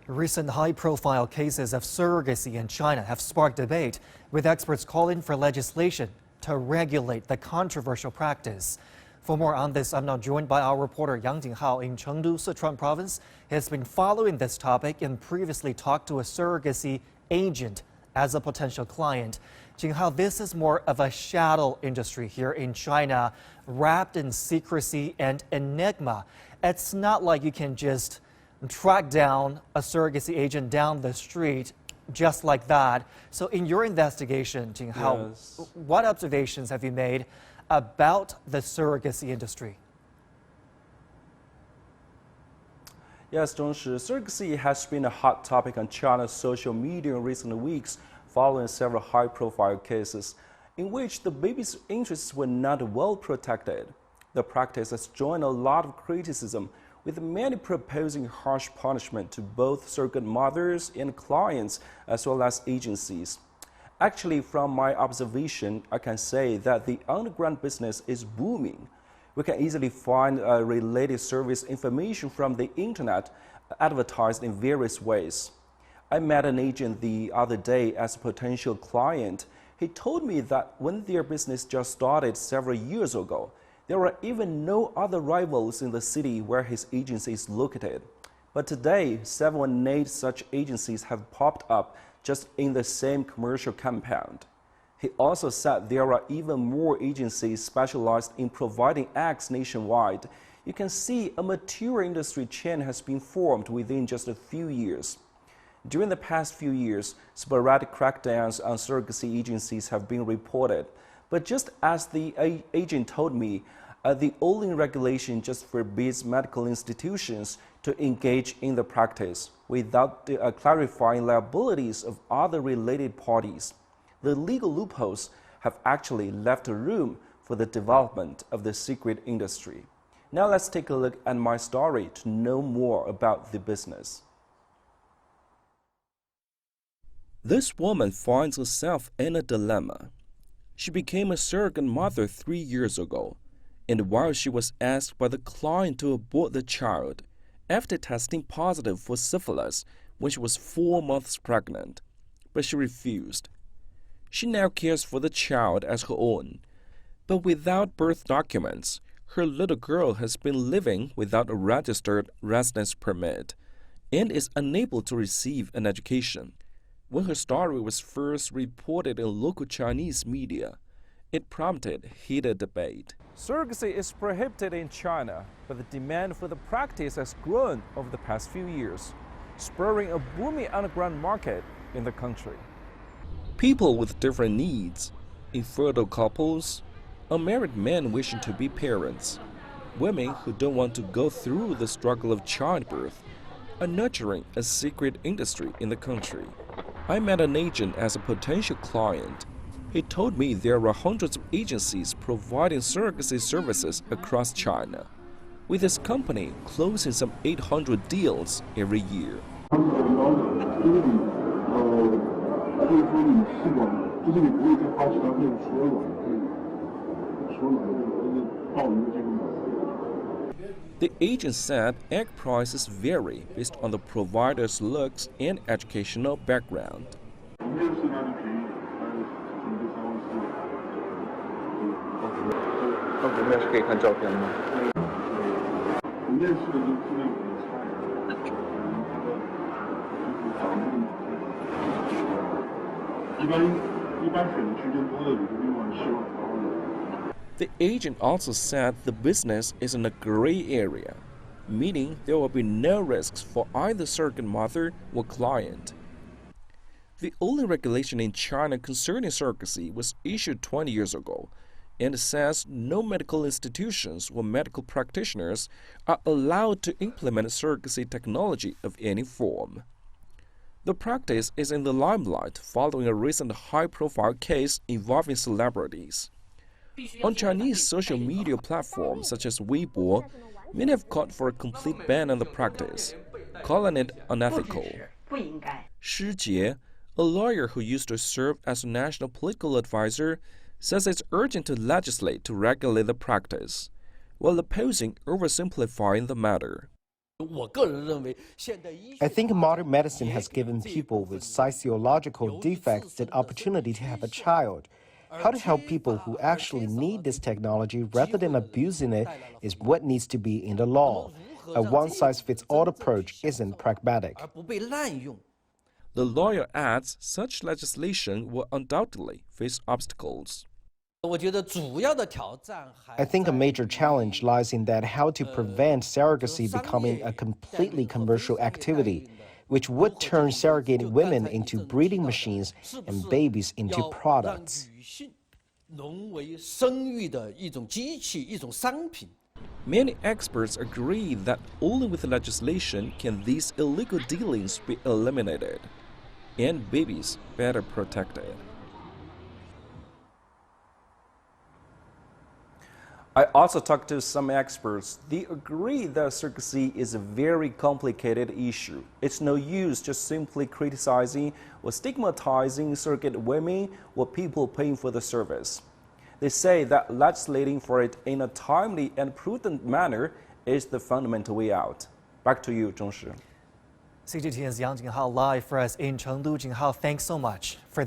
Recent high-profile cases of surrogacy in China have sparked debate, with experts calling for legislation to regulate the controversial practice. For more on this, I'm now joined by our reporter Yang Jinghao in Chengdu, Sichuan Province. He has been following this topic and previously talked to a surrogacy agent as a potential client. Jinghao, this is more of a shadow industry here in China, wrapped in secrecy and enigma. It's not like you can just track down a surrogacy agent down the street just like that. So in your investigation, Jinghao, what observations have you made about the surrogacy industry? Yes, Zhongshi, surrogacy has been a hot topic on China's social media in recent weeks, following several high-profile cases in which the baby's interests were not well protected. The practice has joined a lot of criticism, with many proposing harsh punishment to both surrogate mothers and clients, as well as agencies. Actually, from my observation, I can say that the underground business is booming. We can easily find related service information from the internet advertised in various ways. I met an agent the other day as a potential client. He told me that when their business just started several years ago, there were even no other rivals in the city where his agency is located. But today, 7 or 8 such agencies have popped up just in the same commercial compound. He also said there are even more agencies specialized in providing eggs nationwide. You can see a mature industry chain has been formed within just a few years. During the past few years, sporadic crackdowns on surrogacy agencies have been reported. But just as the agent told me, the only regulation just forbids medical institutions to engage in the practice without clarifying liabilities of other related parties. The legal loopholes have actually left room for the development of the secret industry. Now let's take a look at my story to know more about the business. This woman finds herself in a dilemma. She became a surrogate mother 3 years ago, and while she was asked by the client to abort the child after testing positive for syphilis when she was 4 months pregnant, but she refused. She now cares for the child as her own, but without birth documents, her little girl has been living without a registered residence permit and is unable to receive an education. When her story was first reported in local Chinese media, it prompted heated debate. Surrogacy is prohibited in China, but the demand for the practice has grown over the past few years, spurring a booming underground market in the country. People with different needs, infertile couples, unmarried men wishing to be parents, women who don't want to go through the struggle of childbirth, are nurturing a secret industry in the country. I met an agent as a potential client. He told me there are hundreds of agencies providing surrogacy services across China, with his company closing some 800 deals every year. The agent said egg prices vary based on the provider's looks and educational background. The agent also said the business is in a gray area, meaning there will be no risks for either surrogate mother or client. The only regulation in China concerning surrogacy was issued 20 years ago, and says no medical institutions or medical practitioners are allowed to implement surrogacy technology of any form. The practice is in the limelight following a recent high-profile case involving celebrities. On Chinese social media platforms such as Weibo, many have called for a complete ban on the practice, calling it unethical. Shi Jie, a lawyer who used to serve as a national political advisor, says it's urgent to legislate to regulate the practice, while opposing oversimplifying the matter. I think modern medicine has given people with physiological defects the opportunity to have a child. How to help people who actually need this technology rather than abusing it is what needs to be in the law. A one-size-fits-all approach isn't pragmatic. The lawyer adds such legislation will undoubtedly face obstacles. I think a major challenge lies in that how to prevent surrogacy becoming a completely commercial activity, which would turn surrogating women into breeding machines and babies into products. Many experts agree that only with legislation can these illegal dealings be eliminated and babies better protected. I also talked to some experts. They agree that surrogacy is a very complicated issue. It's no use just simply criticizing or stigmatizing surrogate women or people paying for the service. They say that legislating for it in a timely and prudent manner is the fundamental way out. Back to you, Zhongshi. CGTN's Yang Jinghao live for us in Chengdu. Jinghao, thanks so much for